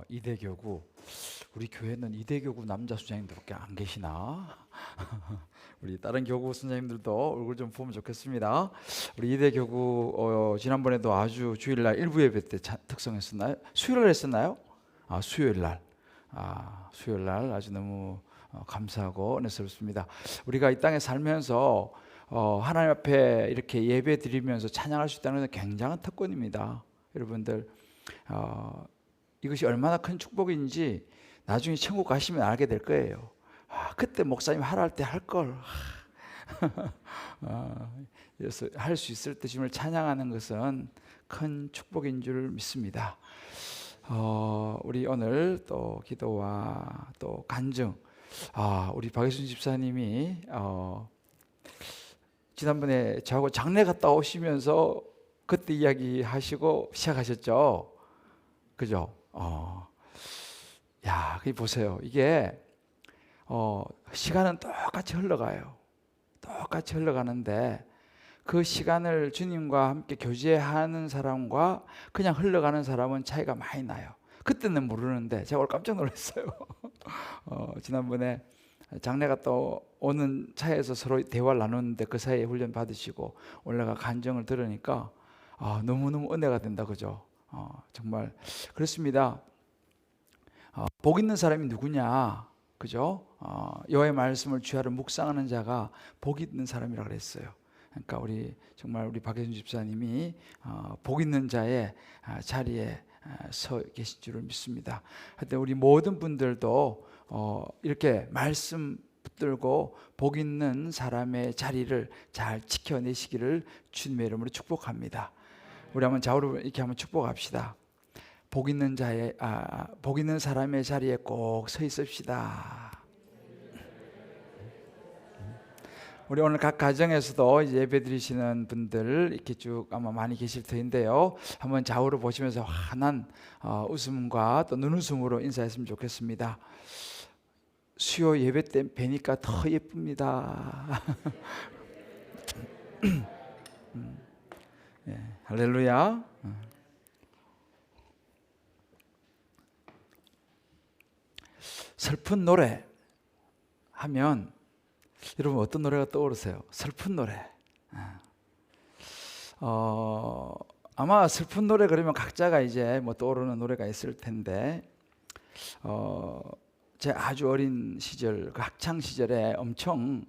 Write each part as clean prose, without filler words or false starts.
이대교구, 우리 교회는 이대교구 남자 수장님들밖에 안 계시나? 우리 다른 교구 선생님들도 얼굴 좀 보면 좋겠습니다. 우리 이대교구 지난번에도 아주 주일날 일부 예배 때 특성했었나요? 수요일날 했었나요? 수요일날. 수요일날 아주 너무 감사하고 은혜스럽습니다. 우리가 이 땅에 살면서 하나님 앞에 이렇게 예배 드리면서 찬양할 수 있다는 것은 굉장한 특권입니다. 여러분들 이것이 얼마나 큰 축복인지 나중에 천국 가시면 알게 될 거예요. 그때 목사님 하라 할 때 할 걸. 그래서 할 수 있을 때 주님을 찬양하는 것은 큰 축복인 줄 믿습니다. 우리 오늘 또 기도와 또 간증, 우리 박예순 집사님이 지난번에 저하고 장례 갔다 오시면서 그때 이야기하시고 시작하셨죠. 그죠? 그게 보세요. 이게 시간은 똑같이 흘러가요. 똑같이 흘러가는데 그 시간을 주님과 함께 교제하는 사람과 그냥 흘러가는 사람은 차이가 많이 나요. 그때는 모르는데 제가 오늘 깜짝 놀랐어요. 지난번에 장례 갔다 오는 차에서 서로 대화를 나눴는데 그 사이에 훈련 받으시고 올라가 간증을 들으니까 너무너무 은혜가 된다, 그죠? 정말 그렇습니다. 복 있는 사람이 누구냐, 그죠? 여호와의 말씀을 주야로 묵상하는 자가 복 있는 사람이라고 그랬어요. 그러니까 정말 우리 박예순 집사님이 복 있는 자의 자리에 서 계신 줄을 믿습니다. 하여튼 우리 모든 분들도 이렇게 말씀 붙들고 복 있는 사람의 자리를 잘 지켜내시기를 주님의 이름으로 축복합니다. 우리 한번 좌우로 이렇게 한번 축복합시다. 복 있는 사람의 자리에 꼭 서 있읍시다. 우리 오늘 각 가정에서도 이제 예배 드리시는 분들 이렇게 쭉 아마 많이 계실 텐데요. 한번 좌우로 보시면서 환한 웃음과 또 눈웃음으로 인사했으면 좋겠습니다. 수요 예배 때 뵈니까 더 예쁩니다. 할렐루야. 슬픈 노래 하면 여러분 어떤 노래가 떠오르세요? 슬픈 노래. 아마 슬픈 노래 그러면 각자가 이제 뭐 떠오르는 노래가 있을 텐데 제 아주 어린 시절, 그 학창 시절에 엄청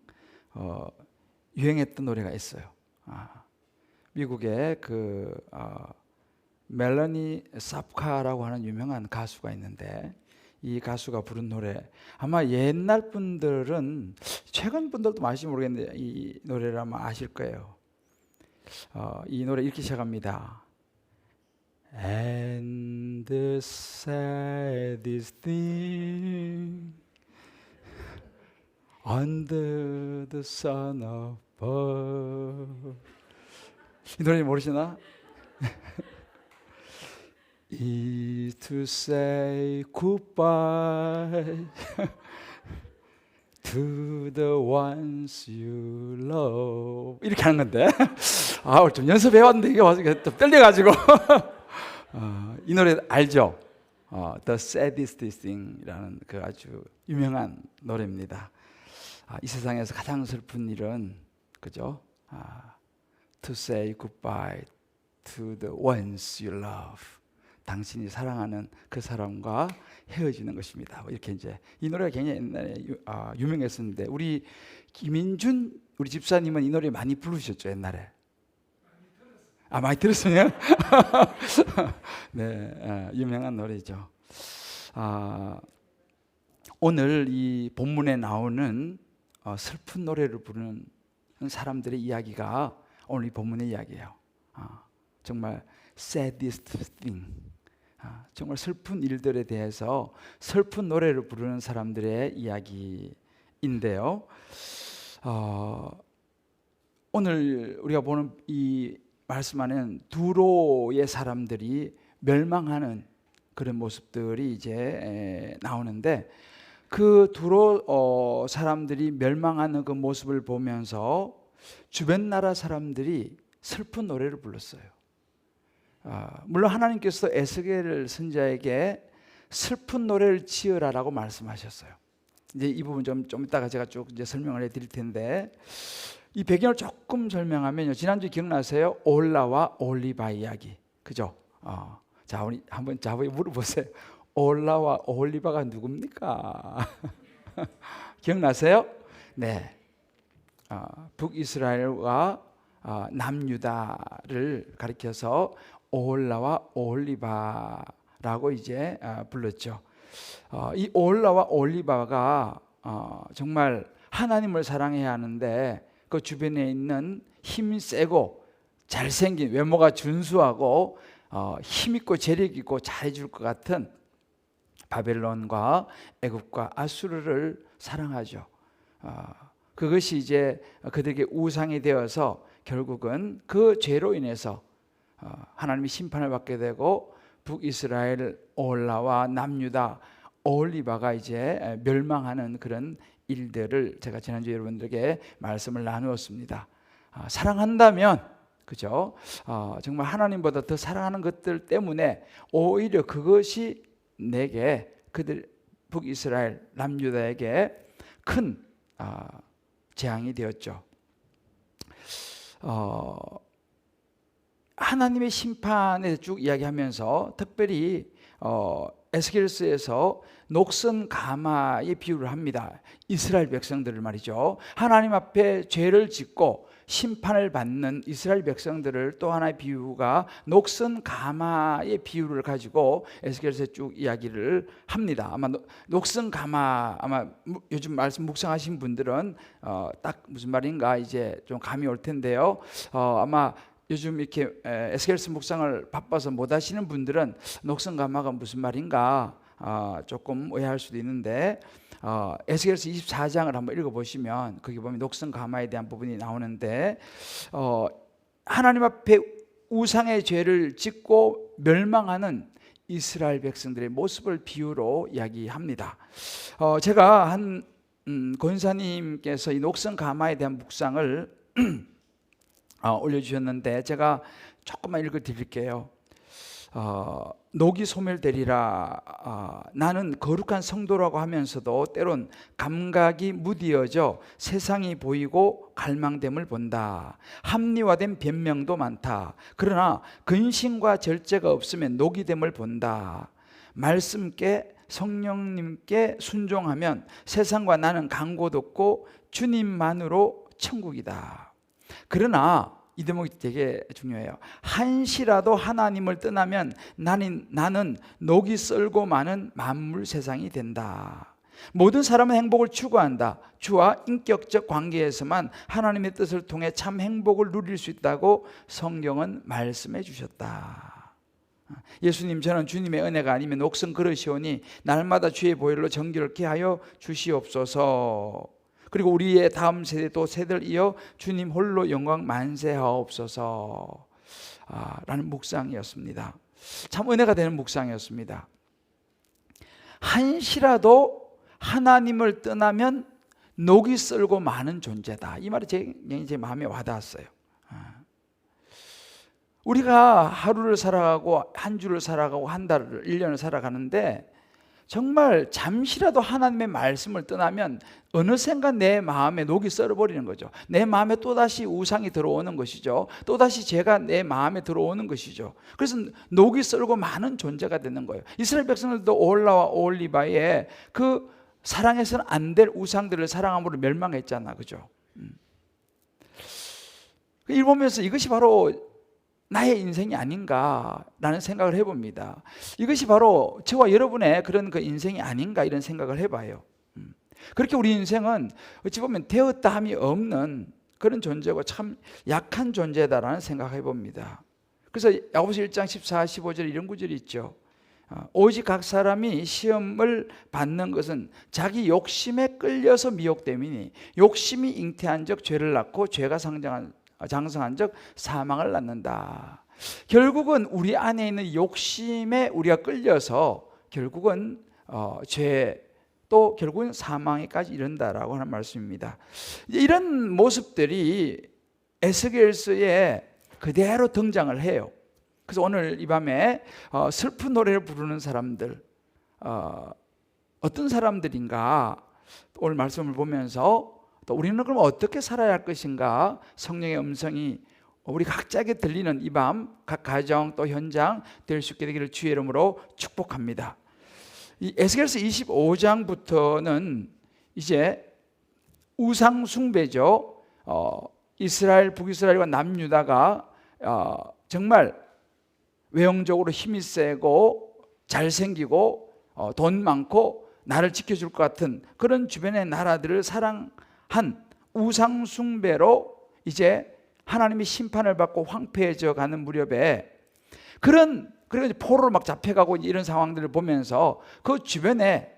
유행했던 노래가 있어요. 미국의 멜러니 사프카라고 하는 유명한 가수가 있는데 이 가수가 부른 노래, 아마 옛날 분들은, 최근 분들도 아실지 모르겠는데 이 노래를 아마 아실 거예요. 이 노래 이렇게 시작합니다. And the saddest thing under the sun above. 이 노래 모르시나? is to say goodbye to the ones you love. 이렇게 하는 건데 좀 연습해 왔는데 이게 와서 좀 떨려가지고 이 노래 알죠? The Saddest Thing이라는 그 아주 유명한 노래입니다. 이 세상에서 가장 슬픈 일은, 그죠? To say goodbye to the ones you love. 당신이 사랑하는 그 사람과 헤어지는 것입니다. 이렇게 이제 이 노래가 굉장히 옛날에 유명했었는데 우리 김인준 우리 집사님은 이 노래 많이 부르셨죠, 옛날에? 많이 들었어요? 네, 유명한 노래죠. 오늘 이 본문에 나오는 슬픈 노래를 부르는 사람들의 이야기가 오늘 이 본문의 이야기예요. 정말 saddest thing, 정말 슬픈 일들에 대해서 슬픈 노래를 부르는 사람들의 이야기인데요. 오늘 우리가 보는 이 말씀 안에는 두로의 사람들이 멸망하는 그런 모습들이 이제 나오는데, 그 두로 사람들이 멸망하는 그 모습을 보면서 주변 나라 사람들이 슬픈 노래를 불렀어요. 물론 하나님께서 에스겔 선지자에게 슬픈 노래를 지으라라고 말씀하셨어요. 이제 이 부분 좀 이따가 제가 쭉 이제 설명을 해드릴 텐데, 이 배경을 조금 설명하면요, 지난주 기억나세요? 올라와 올리바 이야기, 그죠? 자, 우리 한번 자부에 물어보세요. 올라와 올리바가 누굽니까? 기억나세요? 네, 북이스라엘과 남유다를 가리켜서 올라와 올리바라고 이제 불렀죠. 이 올라와 올리바가 정말 하나님을 사랑해야 하는데, 그 주변에 있는 힘세고 잘생긴, 외모가 준수하고 힘있고 재력있고 잘해줄 것 같은 바벨론과 애굽과 아수르를 사랑하죠. 그것이 이제 그들에게 우상이 되어서 결국은 그 죄로 인해서 하나님이 심판을 받게 되고, 북이스라엘 올라와 남유다 올리바가 이제 멸망하는 그런 일들을 제가 지난주에 여러분들에게 말씀을 나누었습니다. 사랑한다면, 그죠? 정말 하나님보다 더 사랑하는 것들 때문에 오히려 그것이 내게, 그들 북이스라엘 남유다에게 큰 재앙이 되었죠. 하나님의 심판에 쭉 이야기하면서 특별히 에스겔서에서 녹슨 가마의 비유를 합니다. 이스라엘 백성들을 말이죠. 하나님 앞에 죄를 짓고 심판을 받는 이스라엘 백성들을 또 하나의 비유가 녹슨 가마의 비유를 가지고 에스겔서에 쭉 이야기를 합니다. 아마 녹슨 가마, 아마 요즘 말씀 묵상하신 분들은 딱 무슨 말인가 이제 좀 감이 올 텐데요. 아마 요즘 이렇게 에스겔서 묵상을 바빠서 못 하시는 분들은 녹슨 가마가 무슨 말인가 조금 오해할 수도 있는데, 에스겔서 24장을 한번 읽어보시면 거기 보면 녹슨 가마에 대한 부분이 나오는데, 하나님 앞에 우상의 죄를 짓고 멸망하는 이스라엘 백성들의 모습을 비유로 이야기합니다. 제가 한 권사님께서 이 녹슨 가마에 대한 묵상을 올려주셨는데 제가 조금만 읽어드릴게요. 녹이 소멸되리라. 나는 거룩한 성도라고 하면서도 때론 감각이 무디어져 세상이 보이고 갈망됨을 본다. 합리화된 변명도 많다. 그러나 근심과 절제가 없으면 녹이 됨을 본다. 말씀께 성령님께 순종하면 세상과 나는 간곳 없고 주님만으로 천국이다. 그러나 이 대목이 되게 중요해요. 한시라도 하나님을 떠나면 나는 녹이 썰고 마는 만물 세상이 된다. 모든 사람은 행복을 추구한다. 주와 인격적 관계에서만 하나님의 뜻을 통해 참 행복을 누릴 수 있다고 성경은 말씀해 주셨다. 예수님, 저는 주님의 은혜가 아니면 녹슨 그릇이오니 날마다 주의 보혈로 정결케 하여 주시옵소서. 그리고 우리의 다음 세대 또 세대를 이어 주님 홀로 영광 만세하옵소서. 라는 묵상이었습니다. 참 은혜가 되는 묵상이었습니다. 한시라도 하나님을 떠나면 녹이 썰고 마는 존재다. 이 말이 제 마음에 와닿았어요. 우리가 하루를 살아가고 한 주를 살아가고 한 달을 1년을 살아가는데 정말 잠시라도 하나님의 말씀을 떠나면 어느샌가 내 마음에 녹이 썰어버리는 거죠. 내 마음에 또다시 우상이 들어오는 것이죠. 또다시 죄가 내 마음에 들어오는 것이죠. 그래서 녹이 썰고 많은 존재가 되는 거예요. 이스라엘 백성들도 올라와 올리바의 그 사랑해서는 안 될 우상들을 사랑함으로 멸망했잖아, 그죠? 이 보면서 이것이 바로 나의 인생이 아닌가라는 생각을 해봅니다. 이것이 바로 저와 여러분의 그런 그 인생이 아닌가 이런 생각을 해봐요. 그렇게 우리 인생은 어찌 보면 되었다 함이 없는 그런 존재고 참 약한 존재다라는 생각을 해봅니다. 그래서 야고보서 1장 14, 15절 이런 구절이 있죠. 오직 각 사람이 시험을 받는 것은 자기 욕심에 끌려서 미혹됨이니 욕심이 잉태한 적 죄를 낳고 죄가 장성한 적 사망을 낳는다. 결국은 우리 안에 있는 욕심에 우리가 끌려서 결국은 죄 또 결국은 사망에까지 이른다라고 하는 말씀입니다. 이런 모습들이 에스겔서에 그대로 등장을 해요. 그래서 오늘 이 밤에 슬픈 노래를 부르는 사람들, 어떤 사람들인가, 오늘 말씀을 보면서 또 우리는 그럼 어떻게 살아야 할 것인가, 성령의 음성이 우리 각자에게 들리는 이 밤 각 가정 또 현장 될 수 있게 되기를 주의 이름으로 축복합니다. 이 에스겔서 25장부터는 이제 우상 숭배죠. 이스라엘, 북이스라엘과 남유다가 정말 외형적으로 힘이 세고 잘생기고 돈 많고 나를 지켜줄 것 같은 그런 주변의 나라들을 사랑한 우상 숭배로 이제 하나님이 심판을 받고 황폐해져 가는 무렵에 그리고 포로로 막 잡혀가고 이런 상황들을 보면서 그 주변에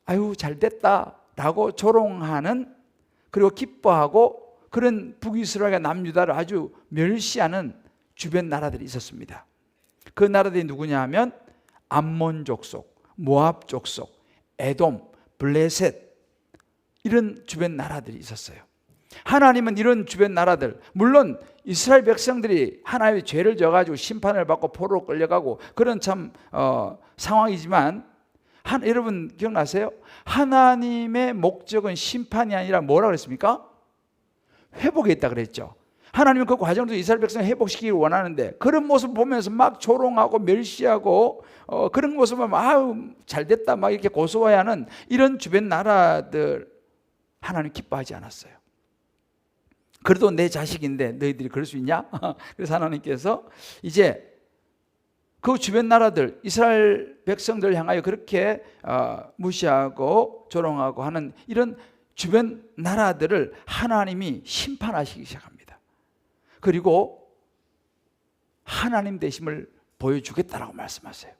아유 잘됐다라고 조롱하는, 그리고 기뻐하고 그런 북이스라엘과 남유다를 아주 멸시하는 주변 나라들이 있었습니다. 그 나라들이 누구냐 하면 암몬 족속, 모압 족속, 에돔, 블레셋, 이런 주변 나라들이 있었어요. 하나님은 이런 주변 나라들, 물론 이스라엘 백성들이 하나님의 죄를 져가지고 심판을 받고 포로로 끌려가고 그런 참 상황이지만 여러분 기억나세요? 하나님의 목적은 심판이 아니라 뭐라 그랬습니까? 회복에 있다 그랬죠. 하나님은 그 과정도 이스라엘 백성을 회복시키기를 원하는데 그런 모습을 보면서 막 조롱하고 멸시하고 그런 모습을 아우 잘됐다 막 이렇게 고소해하는 이런 주변 나라들 하나님 기뻐하지 않았어요. 그래도 내 자식인데 너희들이 그럴 수 있냐? 그래서 하나님께서 이제 그 주변 나라들, 이스라엘 백성들을 향하여 그렇게 무시하고 조롱하고 하는 이런 주변 나라들을 하나님이 심판하시기 시작합니다. 그리고 하나님 되심을 보여주겠다라고 말씀하세요.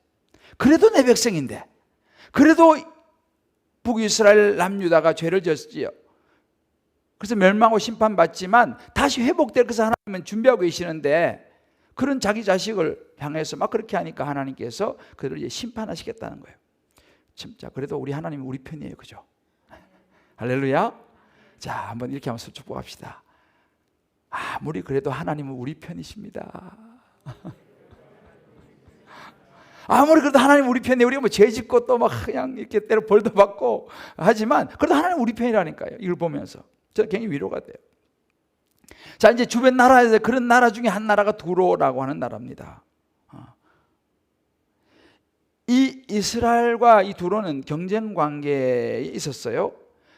그래도 내 백성인데, 그래도 북이스라엘 남유다가 죄를 졌지요. 그래서 멸망하고 심판받지만 다시 회복될 것을 하나님은 준비하고 계시는데 그런 자기 자식을 향해서 막 그렇게 하니까 하나님께서 그들을 이제 심판하시겠다는 거예요. 진짜 그래도 우리 하나님은 우리 편이에요, 그죠? 할렐루야. 자, 한번 이렇게 한번 축복합시다. 아무리 그래도 하나님은 우리 편이십니다. 아무리 그래도 하나님 우리 편이에요. 우리가 뭐 죄 짓고 또 막 그냥 이렇게 때로 벌도 받고 하지만 그래도 하나님 우리 편이라니까요. 이걸 보면서 저 굉장히 위로가 돼요. 자, 이제 주변 나라에서 그런 나라 중에 한 나라가 두로라고 하는 나라입니다. 이 이스라엘과 이 두로는 경쟁 관계에 있었어요.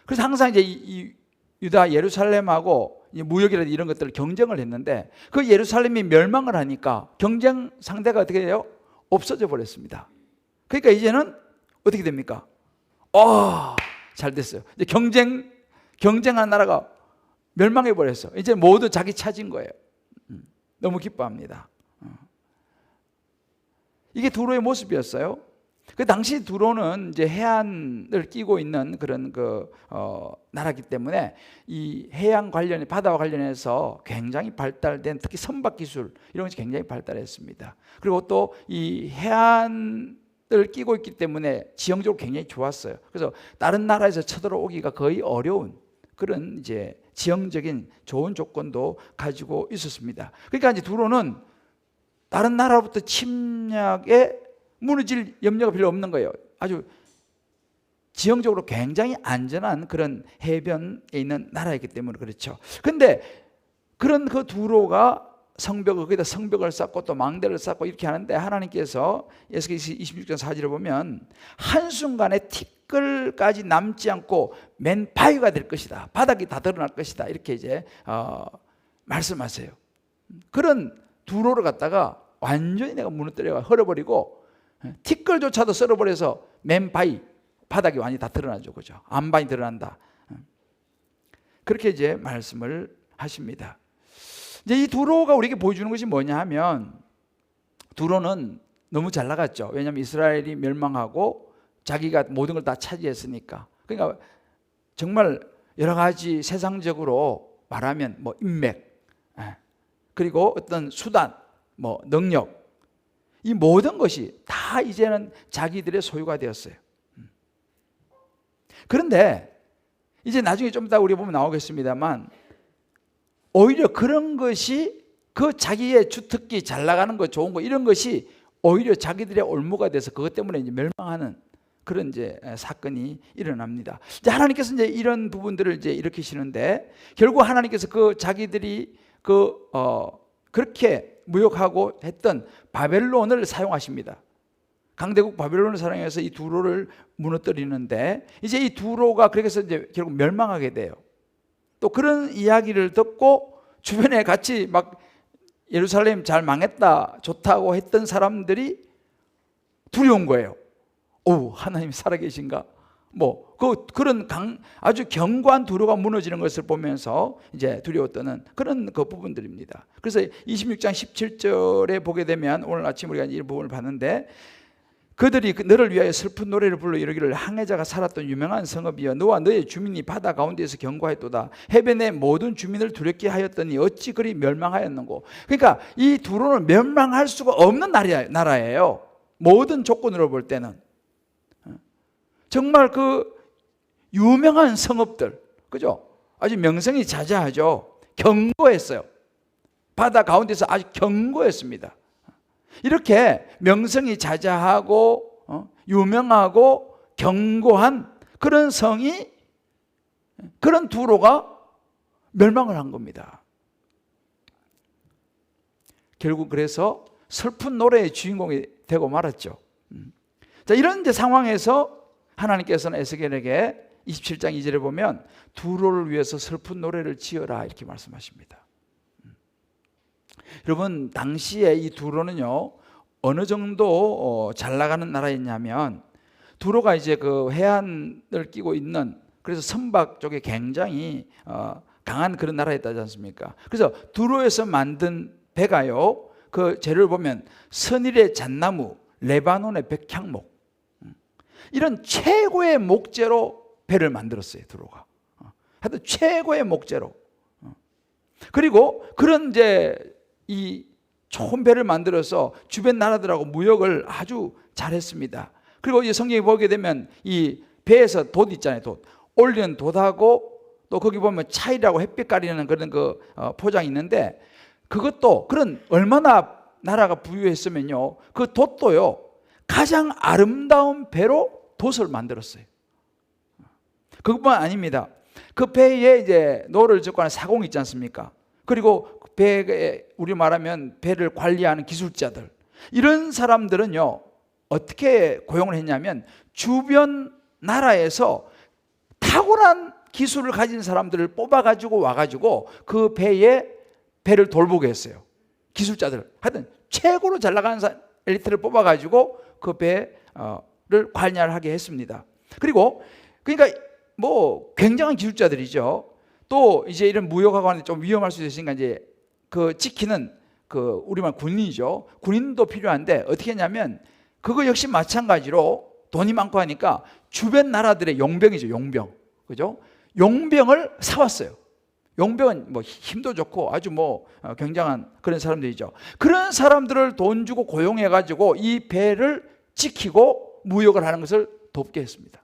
그래서 항상 이제 이 유다 예루살렘하고 무역이라든지 이런 것들을 경쟁을 했는데 그 예루살렘이 멸망을 하니까 경쟁 상대가 어떻게 돼요? 없어져 버렸습니다. 그러니까 이제는 어떻게 됩니까? 잘 됐어요. 이제 경쟁한 나라가 멸망해 버렸어. 이제 모두 자기 차진 거예요. 너무 기뻐합니다. 이게 두로의 모습이었어요. 그 당시 두로는 이제 해안을 끼고 있는 그런 나라이기 때문에 이 해양 관련, 바다와 관련해서 굉장히 발달된 특히 선박 기술 이런 것이 굉장히 발달했습니다. 그리고 또 이 해안을 끼고 있기 때문에 지형적으로 굉장히 좋았어요. 그래서 다른 나라에서 쳐들어오기가 거의 어려운 그런 이제 지형적인 좋은 조건도 가지고 있었습니다. 그러니까 이제 두로는 다른 나라로부터 침략에 무너질 염려가 별로 없는 거예요. 아주 지형적으로 굉장히 안전한 그런 해변에 있는 나라이기 때문에 그렇죠. 근데 그런 그 두로가 거기다 성벽을 쌓고 또 망대를 쌓고 이렇게 하는데 하나님께서 에스겔 26장 4절을 보면 한순간에 티끌까지 남지 않고 맨 바위가 될 것이다. 바닥이 다 드러날 것이다. 이렇게 이제 말씀하세요. 그런 두로를 갖다가 완전히 내가 무너뜨려 헐어버리고 티끌조차도 썰어버려서 맨 바닥이 완전히 다 드러나죠, 그죠? 안반이 드러난다. 그렇게 이제 말씀을 하십니다. 이제 이 두로가 우리에게 보여주는 것이 뭐냐 하면 두로는 너무 잘 나갔죠. 왜냐하면 이스라엘이 멸망하고 자기가 모든 걸 다 차지했으니까. 그러니까 정말 여러 가지 세상적으로 말하면 뭐 인맥, 그리고 어떤 수단, 뭐 능력, 이 모든 것이 다 이제는 자기들의 소유가 되었어요. 그런데 이제 나중에 좀 이따 우리 보면 나오겠습니다만 오히려 그런 것이 그 자기의 주특기, 잘 나가는 거, 좋은 거 이런 것이 오히려 자기들의 올무가 돼서 그것 때문에 이제 멸망하는 그런 이제 사건이 일어납니다. 이제 하나님께서 이제 이런 부분들을 이제 일으키시는데 결국 하나님께서 그 자기들이 그렇게 무역하고 했던 바벨론을 사용하십니다. 강대국 바벨론을 사용해서 이 두로를 무너뜨리는데 이제 이 두로가 그렇게 해서 이제 결국 멸망하게 돼요. 또 그런 이야기를 듣고 주변에 같이 막 예루살렘 잘 망했다, 좋다고 했던 사람들이 두려운 거예요. 오, 하나님 살아계신가? 그런 아주 견고한 두로가 무너지는 것을 보면서 이제 두려웠던 그런 그 부분들입니다. 그래서 26장 17절에 보게 되면 오늘 아침 우리가 이 부분을 봤는데 그들이 너를 위하여 슬픈 노래를 불러 이르기를 항해자가 살았던 유명한 성읍이여 너와 너의 주민이 바다 가운데에서 견고했도다. 해변의 모든 주민을 두렵게 하였더니 어찌 그리 멸망하였는고. 그러니까 이 두로는 멸망할 수가 없는 나라예요. 모든 조건으로 볼 때는 정말 그 유명한 성읍들, 그죠? 아주 명성이 자자하죠. 견고했어요. 바다 가운데서 아주 견고했습니다. 이렇게 명성이 자자하고 유명하고 견고한 그런 성이, 그런 두로가 멸망을 한 겁니다. 결국 그래서 슬픈 노래의 주인공이 되고 말았죠. 자, 이런 이제 상황에서 하나님께서는 에스겔에게 27장 2절에 보면 두로를 위해서 슬픈 노래를 지어라 이렇게 말씀하십니다. 여러분, 당시에 이 두로는요 어느 정도 잘 나가는 나라였냐면 두로가 이제 그 해안을 끼고 있는, 그래서 선박 쪽에 굉장히 강한 그런 나라였다지 않습니까? 그래서 두로에서 만든 배가요, 그 재료를 보면 선일의 잣나무, 레바논의 백향목, 이런 최고의 목재로 배를 만들었어요. 두로가 하여튼 최고의 목재로. 그리고 그런 이제 이 좋은 배를 만들어서 주변 나라들하고 무역을 아주 잘했습니다. 그리고 이 성경에 보게 되면 이 배에서 돛 있잖아요. 돛 올리는 돛하고 또 거기 보면 차이라고 햇빛 가리는 그런 그 포장이 있는데 그것도 그런 얼마나 나라가 부유했으면요 그 돛도요 가장 아름다운 배로 돛을 만들었어요. 그것뿐만 아닙니다. 그 배에 이제 노를 젓고 하는 사공이 있지 않습니까? 그리고 배에 우리 말하면 배를 관리하는 기술자들, 이런 사람들은요 어떻게 고용을 했냐면 주변 나라에서 탁월한 기술을 가진 사람들을 뽑아가지고 와가지고 그 배를 돌보게 했어요. 기술자들, 하여튼 최고로 잘 나가는 엘리트를 뽑아가지고 그 배를 관리하게 했습니다. 그리고 그러니까 뭐 굉장한 기술자들이죠. 또 이제 이런 무역하고 하는데 좀 위험할 수 있으니까 이제 그 지키는 그 우리말 군인이죠. 군인도 필요한데 어떻게 했냐면 그거 역시 마찬가지로 돈이 많고 하니까 주변 나라들의 용병이죠. 용병, 그죠? 용병을 사왔어요. 용병은 뭐 힘도 좋고 아주 뭐 굉장한 그런 사람들이죠. 그런 사람들을 돈 주고 고용해 가지고 이 배를 지키고 무역을 하는 것을 돕게 했습니다.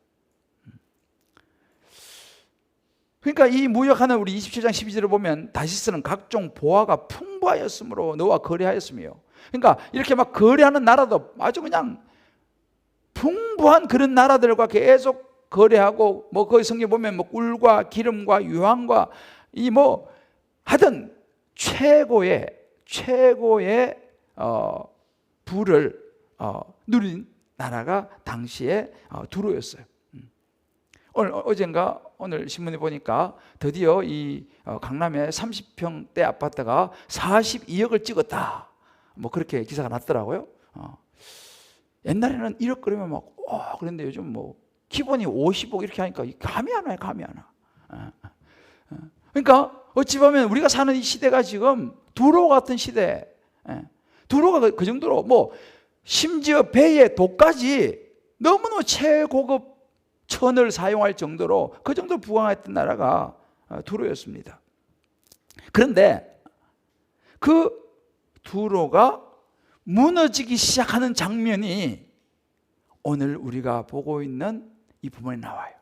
그러니까 이 무역하는 우리 27장 12절을 보면 다시스는 각종 보화가 풍부하였으므로 너와 거래하였으며, 그러니까 이렇게 막 거래하는 나라도 아주 그냥 풍부한 그런 나라들과 계속 거래하고, 뭐 거기 성경에 보면 뭐 꿀과 기름과 유황과 이 뭐 하여튼 최고의 부를 누린 나라가 당시에 두로였어요. 오늘 신문에 보니까 드디어 이 강남의 30평대 아파트가 42억을 찍었다. 뭐 그렇게 기사가 났더라고요. 옛날에는 1억 그러면 막 그런데 요즘 뭐 기본이 50억 이렇게 하니까 감이 안 와요, 감이 안 와. 그러니까 어찌 보면 우리가 사는 이 시대가 지금 두로 같은 시대. 두로가 그 정도로 뭐 심지어 배의 돛까지 너무너무 최고급 천을 사용할 정도로 그 정도로 부강했던 나라가 두로였습니다. 그런데 그 두로가 무너지기 시작하는 장면이 오늘 우리가 보고 있는 이 부분에 나와요.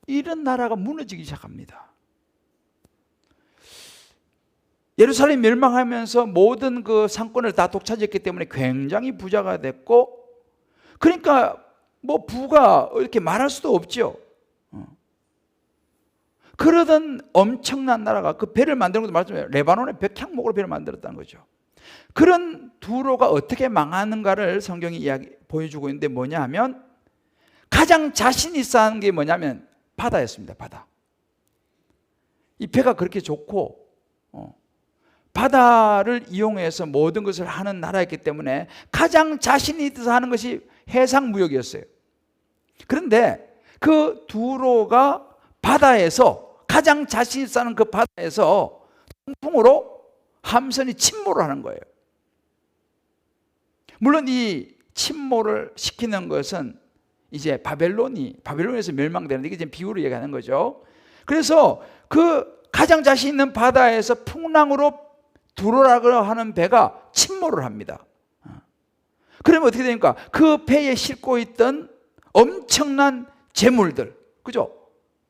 이런 나라가 무너지기 시작합니다. 예루살렘 멸망하면서 모든 그 상권을 다 독차지했기 때문에 굉장히 부자가 됐고, 그러니까 뭐 부가 이렇게 말할 수도 없죠. 그러던 엄청난 나라가 그 배를 만드는 것도 말씀해요. 레바논의 백향목으로 배를 만들었다는 거죠. 그런 두로가 어떻게 망하는가를 성경이 보여주고 있는데 뭐냐 하면, 가장 자신 있어 하는 게 뭐냐면 바다였습니다. 바다. 이 배가 그렇게 좋고 바다를 이용해서 모든 것을 하는 나라였기 때문에 가장 자신 있어서 하는 것이 해상무역이었어요. 그런데 그 두로가 바다에서 가장 자신 있어 하는 그 바다에서 통풍으로 함선이 침몰을 하는 거예요. 물론 이 침몰을 시키는 것은 이제 바벨론에서 멸망되는데, 이게 지금 비유로 얘기하는 거죠. 그래서 그 가장 자신 있는 바다에서 풍랑으로 두로라고 하는 배가 침몰을 합니다. 그러면 어떻게 됩니까? 그 배에 싣고 있던 엄청난 재물들, 그죠?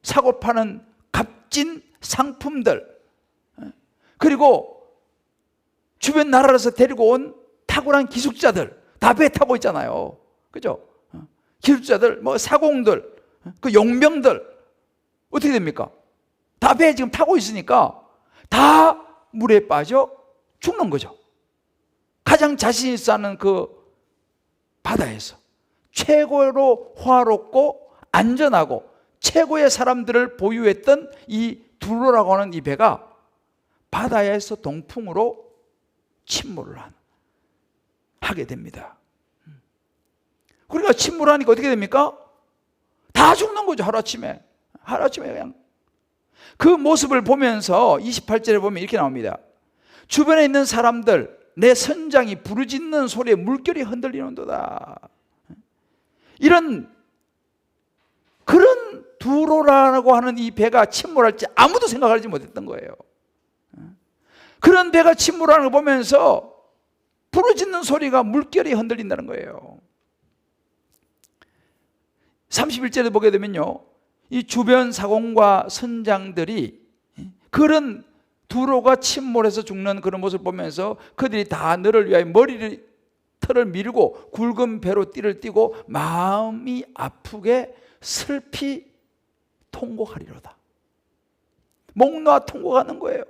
사고 파는 값진 상품들, 그리고 주변 나라에서 데리고 온 탁월한 기술자들 다 배에 타고 있잖아요. 그죠? 기술자들, 뭐 사공들, 그 용병들 어떻게 됩니까? 다 배에 지금 타고 있으니까 다 물에 빠져 죽는 거죠. 가장 자신 있어 하는 그 바다에서 최고로 화롭고 안전하고 최고의 사람들을 보유했던 이 두로라고 하는 이 배가 바다에서 동풍으로 침몰을 하게 됩니다. 그러니까 침몰하니까 어떻게 됩니까? 다 죽는 거죠. 하루아침에 그냥. 그 모습을 보면서 28절에 보면 이렇게 나옵니다. 주변에 있는 사람들, 내 선장이 부르짖는 소리에 물결이 흔들리는도다. 그런 두로라고 하는 이 배가 침몰할지 아무도 생각하지 못했던 거예요. 그런 배가 침몰하는 걸 보면서 부르짖는 소리가 물결이 흔들린다는 거예요. 31절에 보게 되면요, 이 주변 사공과 선장들이 그런 두로가 침몰해서 죽는 그런 모습을 보면서 그들이 다 너를 위하여 털을 밀고 굵은 배로 띠를 띠고 마음이 아프게 슬피 통곡하리로다. 목 놓아 통곡하는 거예요.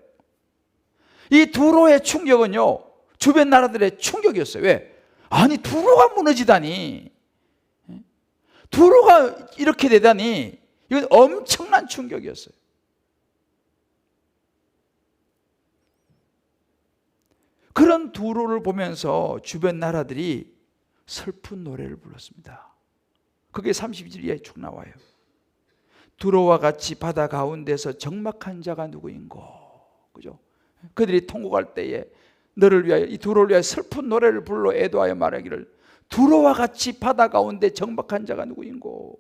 이 두로의 충격은요, 주변 나라들의 충격이었어요. 왜? 아니, 두로가 무너지다니, 두로가 이렇게 되다니, 이건 엄청난 충격이었어요. 그런 두로를 보면서 주변 나라들이 슬픈 노래를 불렀습니다. 그게 32절 이하에 쭉 나와요. 두로와 같이 바다 가운데서 적막한 자가 누구인고, 그죠? 그들이 통곡할 때에 너를 위하여, 이 두로를 위하여 슬픈 노래를 불러 애도하여 말하기를, 두로와 같이 바다 가운데 적막한 자가 누구인고.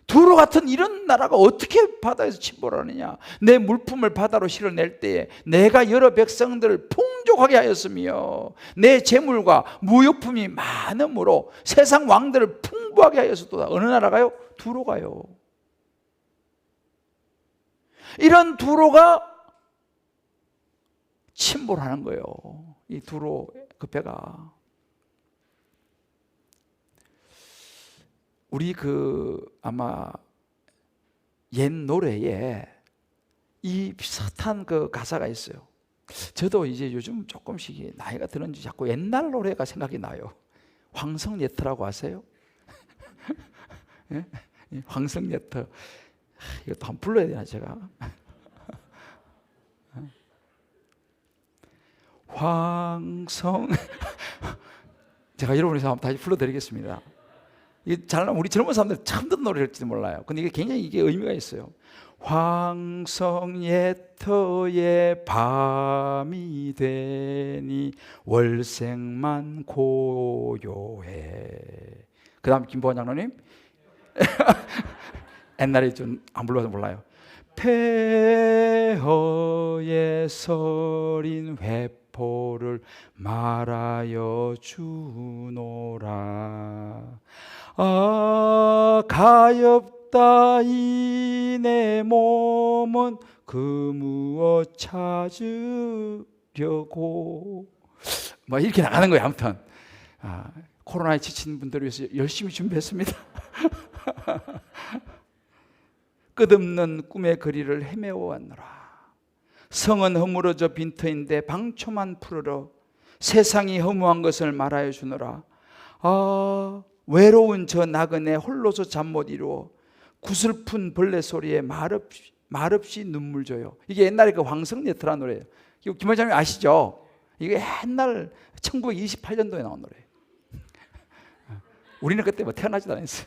두로 같은 이런 나라가 어떻게 바다에서 침몰하느냐. 내 물품을 바다로 실어낼 때에 내가 여러 백성들을 풍족하게 하였으며 내 재물과 무역품이 많음으로 세상 왕들을 풍부하게 하였었도다. 어느 나라가요? 두로가요. 이런 두로가 침몰하는 거예요. 이 두로 그 배가. 우리 아마 옛 노래에 이 비슷한 그 가사가 있어요. 저도 이제 요즘 조금씩 나이가 들었는지 자꾸 옛날 노래가 생각이 나요. 황성예터라고 아세요? 예? 황성예터. 이것도 한번 불러야 되나 제가? 제가 여러분에서 한번 다시 불러드리겠습니다. 이게 우리 젊은 사람들 처음 듣는 노래일지도 몰라요. 근데 이게 굉장히 의미가 있어요. 황성예터의 밤이 되니 월색만 고요해. 그 다음 김보환 장로님. 옛날에 좀 안 불러서 몰라요. 폐허에 서린 회포를 말하여 주노라. 아, 가엾다 이 내 몸은 그 무엇 찾으려고 뭐 이렇게 나가는 거예요. 아무튼 코로나에 지친 분들을 위해서 열심히 준비했습니다. 끝없는 꿈의 거리를 헤매어 왔노라. 성은 허물어져 빈터인데 방초만 푸르러 세상이 허무한 것을 말하여 주노라. 외로운 저 나그네 홀로서 잠 못 이루어 구슬픈 벌레 소리에 말없이 눈물 줘요. 이게 옛날에 그 황성예트라는 노래예요. 이거 김원장님 아시죠? 이게 옛날 1928년도에 나온 노래예요. 우리는 그때 뭐 태어나지도 않았어요.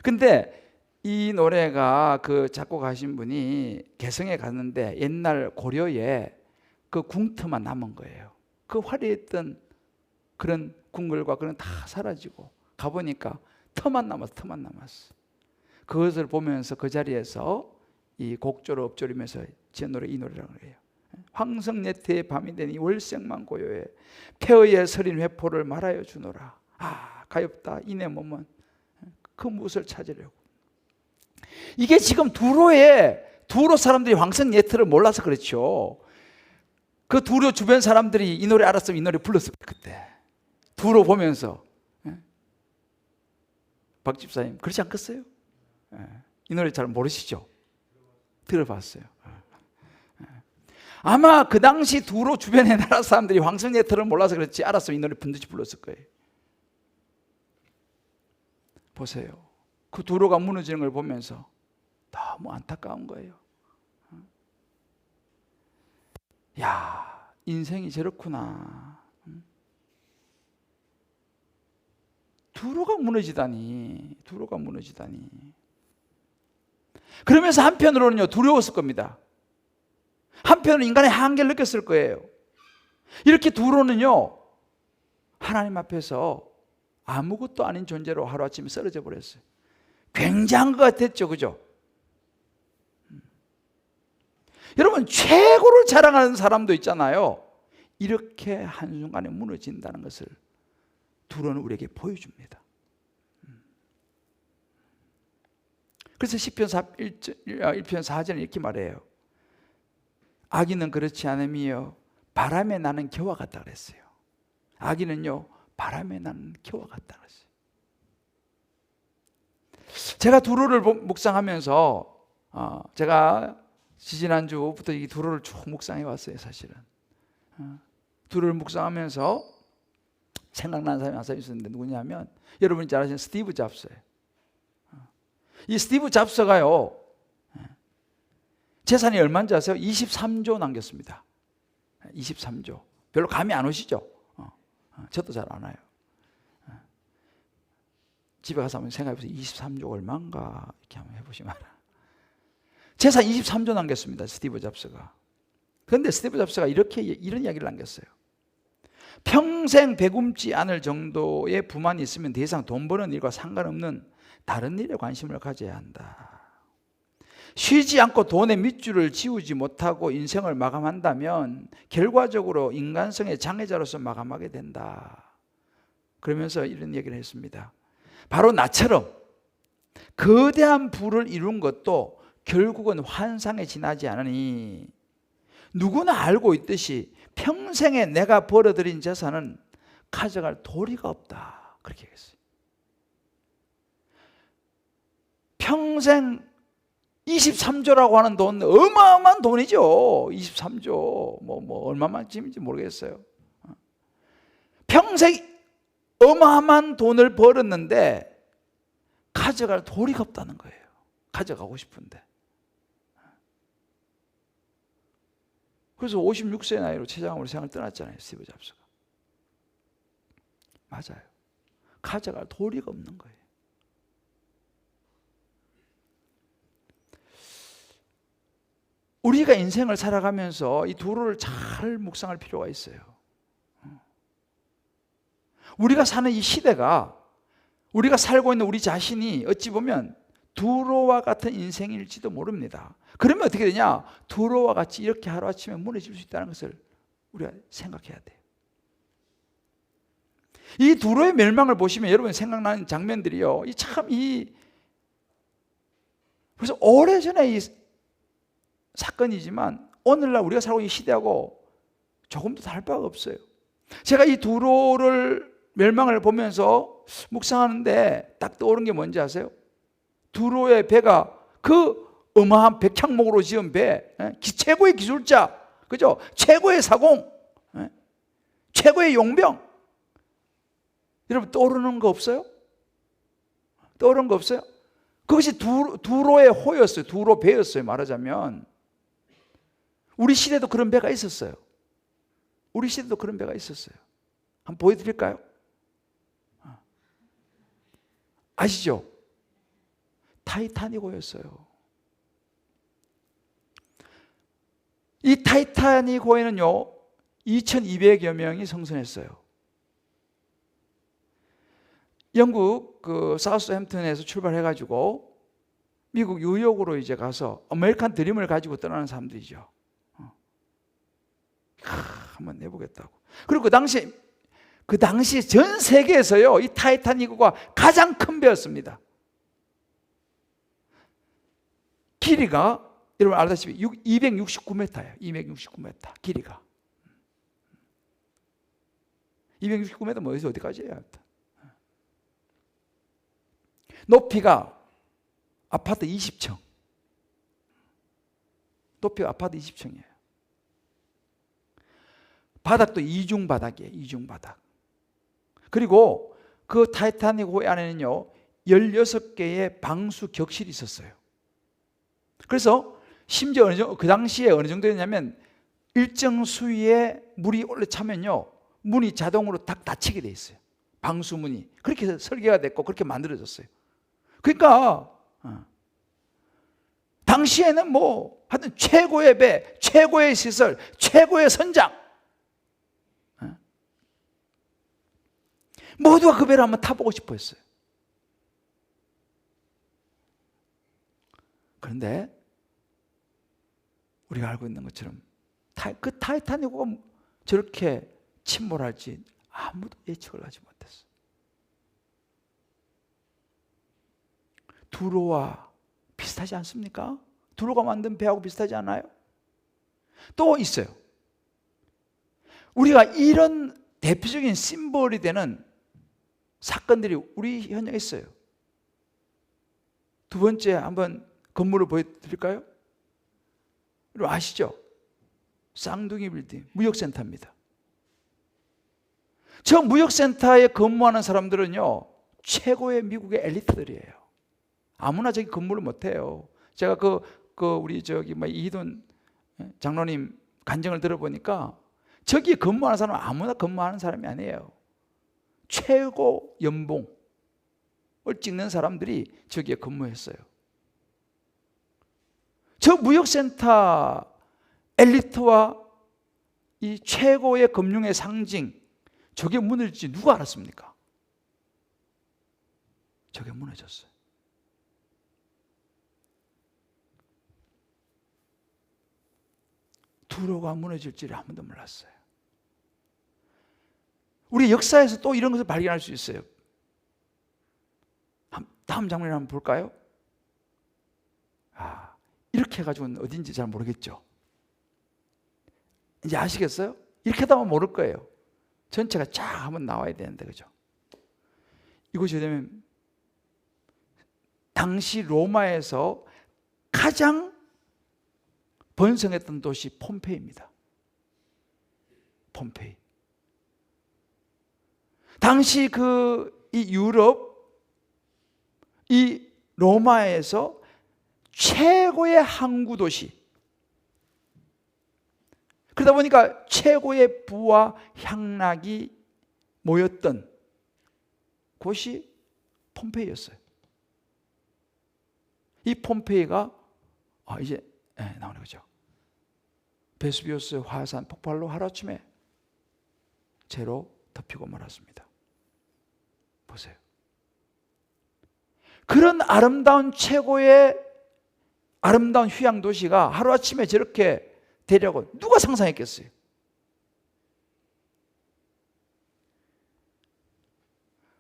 근데 이 노래가 그 작곡하신 분이 개성에 갔는데 옛날 고려에 그 궁터만 남은 거예요. 그 화려했던 그런 궁궐과 그런 다 사라지고 가보니까 터만 남았어. 그것을 보면서 그 자리에서 이 곡조를 엎조리면서 지은 노래 이 노래라고 해요. 황성예태의 밤이 되니 월색만 고요해 폐허에 서린 회포를 말하여 주노라. 가엾다 이내 몸은 그 무엇을 찾으려고. 이게 지금 두로 사람들이 황성예태를 몰라서 그렇죠. 그 두로 주변 사람들이 이 노래 알았으면 이 노래 불렀을 거예요. 그때 두로 보면서. 박 집사님 그렇지 않겠어요? 이 노래 잘 모르시죠? 들어봤어요. 아마 그 당시 두로 주변의 나라 사람들이 황성예태를 몰라서 그렇지 알았으면 이 노래 분듯이 불렀을 거예요. 보세요. 그 두로가 무너지는 걸 보면서 너무 안타까운 거예요. 야, 인생이 저렇구나. 두로가 무너지다니. 그러면서 한편으로는요, 두려웠을 겁니다. 한편으로 인간의 한계를 느꼈을 거예요. 이렇게 두로는요, 하나님 앞에서 아무것도 아닌 존재로 하루아침에 쓰러져 버렸어요. 굉장한 것 같았죠, 그죠? 여러분, 최고를 자랑하는 사람도 있잖아요. 이렇게 한순간에 무너진다는 것을 두로는 우리에게 보여줍니다. 그래서 시편 1편 4절에 이렇게 말해요. 악인은 그렇지 않으며 바람에 나는 겨와 같다 그랬어요. 악인은요, 바람에 나는 겨와 같다 그랬어요. 제가 두로를 묵상하면서 제가 지지난주부터 이 두로를 쭉 묵상해 왔어요. 사실은 두로를 묵상하면서 생각나는 사람이 한 사람 있었는데 누구냐면 여러분이 잘 아시는 스티브 잡스예요. 이 스티브 잡스가요, 재산이 얼마인지 아세요? 23조 남겼습니다. 23조. 별로 감이 안 오시죠? 저도 잘 안 와요. 집에 가서 한번 생각해보세요. 23조 얼마인가 이렇게 한번 해보시면 알아요. 재산 23조 남겼습니다. 스티브 잡스가. 그런데 스티브 잡스가 이런 이야기를 남겼어요. 평생 배굶지 않을 정도의 부만이 있으면 더 이상 돈 버는 일과 상관없는 다른 일에 관심을 가져야 한다. 쉬지 않고 돈의 밑줄을 지우지 못하고 인생을 마감한다면 결과적으로 인간성의 장애자로서 마감하게 된다. 그러면서 이런 얘기를 했습니다. 바로 나처럼 거대한 부를 이룬 것도 결국은 환상에 지나지 않으니 누구나 알고 있듯이 평생에 내가 벌어들인 재산은 가져갈 도리가 없다. 그렇게 얘기했어요. 평생 23조라고 하는 돈, 어마어마한 돈이죠. 23조 뭐 얼마만큼인지 모르겠어요. 평생 어마어마한 돈을 벌었는데 가져갈 도리가 없다는 거예요. 가져가고 싶은데. 그래서 56세 나이로 최장암으로 세상을 떠났잖아요. 스티브 잡스가. 맞아요. 가져갈 도리가 없는 거예요. 우리가 인생을 살아가면서 이 두로를 잘 묵상할 필요가 있어요. 우리가 사는 이 시대가, 우리가 살고 있는 우리 자신이 어찌 보면 두로와 같은 인생일지도 모릅니다. 그러면 어떻게 되냐? 두로와 같이 이렇게 하루아침에 무너질 수 있다는 것을 우리가 생각해야 돼요. 이 두로의 멸망을 보시면 여러분 생각나는 장면들이요, 그래서 오래전에 사건이지만 오늘날 우리가 살고 있는 시대하고 조금도 다를 바가 없어요. 제가 이 두로를 멸망을 보면서 묵상하는데 딱 떠오른 게 뭔지 아세요? 두로의 배가 그 어마한 백향목으로 지은 배, 최고의 기술자, 그죠? 최고의 사공, 최고의 용병. 여러분 떠오르는 거 없어요? 떠오르는 거 없어요? 그것이 두로의 호였어요. 두로 배였어요. 말하자면 우리 시대도 그런 배가 있었어요. 우리 시대도 그런 배가 있었어요. 한번 보여드릴까요? 아시죠? 타이타닉호였어요. 이 타이타닉호에는요 2200여 명이 승선했어요. 영국 그 사우스햄튼에서 출발해가지고 미국 뉴욕으로 이제 가서 아메리칸 드림을 가지고 떠나는 사람들이죠. 한번 내보겠다고. 그리고 그 당시 전 세계에서요 이 타이타닉호가 가장 큰 배였습니다. 길이가 여러분 알다시피 269m예요. 269m 길이가. 269m 뭐 어디서 어디까지예요? 높이가 아파트 20층. 높이가 아파트 20층이에요. 바닥도 이중 바닥이에요. 이중 바닥. 그리고 그 타이타닉 호의 안에는요 16개의 방수 격실이 있었어요. 그래서 심지어 그 당시에 어느 정도였냐면 일정 수위의 물이 올라차면요 문이 자동으로 딱 닫히게 돼 있어요. 방수문이. 그렇게 설계가 됐고 그렇게 만들어졌어요. 그러니까 당시에는 뭐 하여튼 최고의 배, 최고의 시설, 최고의 선장 모두가 그 배를 한번 타보고 싶어 했어요. 그런데 우리가 알고 있는 것처럼 그 타이타닉호가 저렇게 침몰할지 아무도 예측을 하지 못했어요. 두로와 비슷하지 않습니까? 두로가 만든 배하고 비슷하지 않아요? 또 있어요. 우리가 이런 대표적인 심볼이 되는 사건들이 우리 현장에 있어요. 두 번째 한번 건물을 보여드릴까요? 여러분 아시죠? 쌍둥이 빌딩 무역센터입니다. 저 무역센터에 근무하는 사람들은요 최고의 미국의 엘리트들이에요. 아무나 저기 근무를 못해요. 제가 우리 이희돈 장로님 간증을 들어보니까 저기 근무하는 사람은 아무나 근무하는 사람이 아니에요. 최고 연봉을 찍는 사람들이 저기에 근무했어요. 저 무역센터 엘리트와 이 최고의 금융의 상징 저게 무너질지 누가 알았습니까? 저게 무너졌어요. 두로가 무너질지를 아무도 몰랐어요. 우리 역사에서 또 이런 것을 발견할 수 있어요. 다음 장면을 한번 볼까요? 이렇게 해가지고는 어딘지 잘 모르겠죠. 이제 아시겠어요? 이렇게 하다 보면 모를 거예요. 전체가 쫙 한번 나와야 되는데, 그죠? 이곳이 되면 당시 로마에서 가장 번성했던 도시 폼페이입니다. 폼페이. 당시 이 유럽, 이 로마에서 최고의 항구 도시. 그러다 보니까 최고의 부와 향락이 모였던 곳이 폼페이였어요. 이 폼페이가 이제 나오는 거죠. 베수비우스 화산 폭발로 하루아침에 재로 덮이고 말았습니다. 보세요. 그런 아름다운 최고의 아름다운 휴양 도시가 하루아침에 저렇게 되려고 누가 상상했겠어요?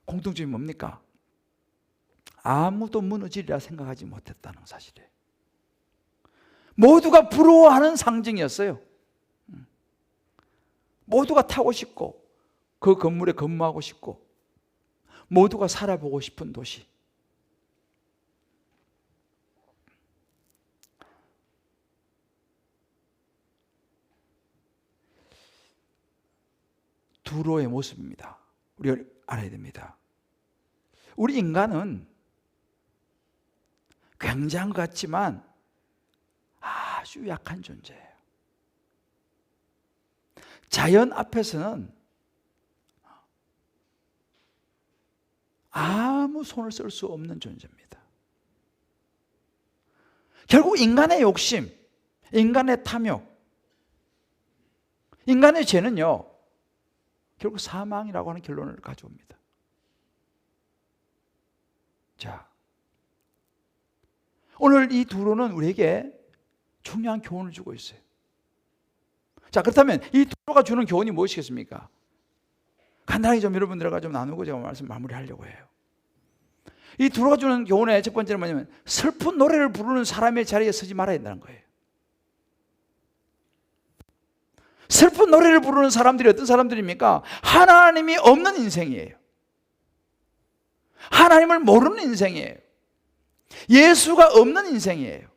공통점이 뭡니까? 아무도 무너지리라 생각하지 못했다는 사실이에요. 모두가 부러워하는 상징이었어요. 모두가 타고 싶고 그 건물에 근무하고 싶고 모두가 살아보고 싶은 도시. 두로의 모습입니다. 우리가 알아야 됩니다. 우리 인간은 굉장한 것 같지만 아주 약한 존재예요. 자연 앞에서는 아무 손을 쓸 수 없는 존재입니다. 결국 인간의 욕심, 인간의 탐욕, 인간의 죄는요, 결국 사망이라고 하는 결론을 가져옵니다. 자, 오늘 이 두로는 우리에게 중요한 교훈을 주고 있어요. 자, 그렇다면 이 두로가 주는 교훈이 무엇이겠습니까? 간단하게 좀 여러분들과 좀 나누고 제가 말씀 마무리하려고 해요. 이 두로가 주는 교훈의 첫 번째는 뭐냐면 슬픈 노래를 부르는 사람의 자리에 서지 말아야 된다는 거예요. 슬픈 노래를 부르는 사람들이 어떤 사람들입니까? 하나님이 없는 인생이에요. 하나님을 모르는 인생이에요. 예수가 없는 인생이에요.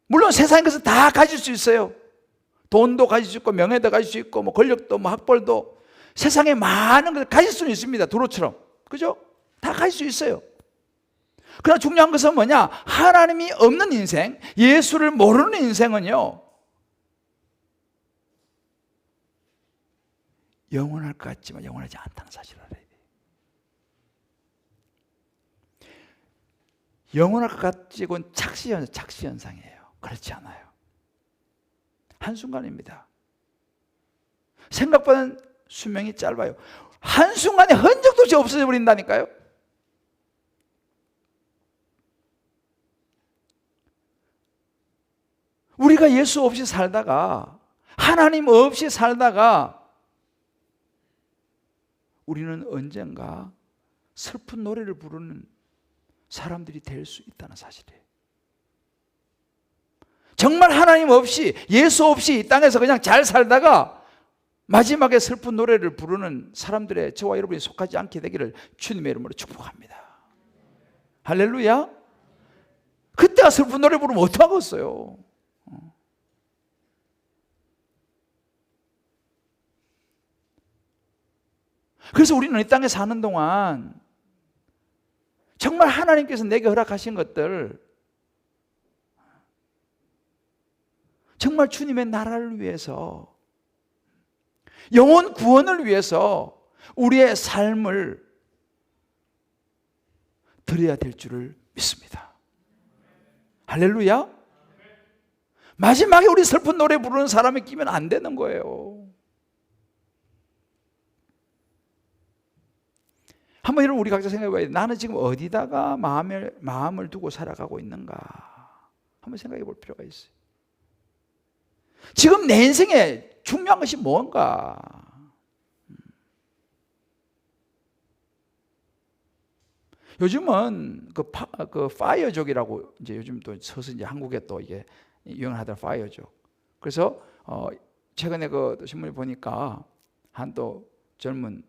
물론 세상에 것을 다 가질 수 있어요. 돈도 가질 수 있고 명예도 가질 수 있고 뭐 권력도 뭐 학벌도 세상에 많은 것을 가질 수는 있습니다. 두로처럼. 그죠? 다 가질 수 있어요. 그러나 중요한 것은 뭐냐? 하나님이 없는 인생, 예수를 모르는 인생은요, 영원할 것 같지만 영원하지 않다는 사실을 알아야 돼요. 영원할 것 같지곤 착시현상이에요. 그렇지 않아요. 한순간입니다. 생각보다는 수명이 짧아요. 한순간에 흔적도 없이 없어져 버린다니까요. 우리가 예수 없이 살다가, 하나님 없이 살다가 우리는 언젠가 슬픈 노래를 부르는 사람들이 될 수 있다는 사실이에요. 정말 하나님 없이, 예수 없이 이 땅에서 그냥 잘 살다가 마지막에 슬픈 노래를 부르는 사람들의 저와 여러분이 속하지 않게 되기를 주님의 이름으로 축복합니다. 할렐루야. 그때가 슬픈 노래 부르면 어떡하겠어요. 그래서 우리는 이 땅에 사는 동안 정말 하나님께서 내게 허락하신 것들, 정말 주님의 나라를 위해서, 영혼 구원을 위해서 우리의 삶을 드려야 될 줄을 믿습니다. 할렐루야. 마지막에 우리 슬픈 노래 부르는 사람이 끼면 안 되는 거예요. 한번 여러분 우리 각자 생각해 봐야 돼. 나는 지금 어디다가 마음을 두고 살아가고 있는가? 한번 생각해 볼 필요가 있어요. 지금 내 인생에 중요한 것이 뭔가? 요즘은 그 파이어족이라고 이제 요즘 또 서서 이제 한국에 또 이게 유행하던 파이어족. 그래서 최근에 그 신문을 보니까 한 또 젊은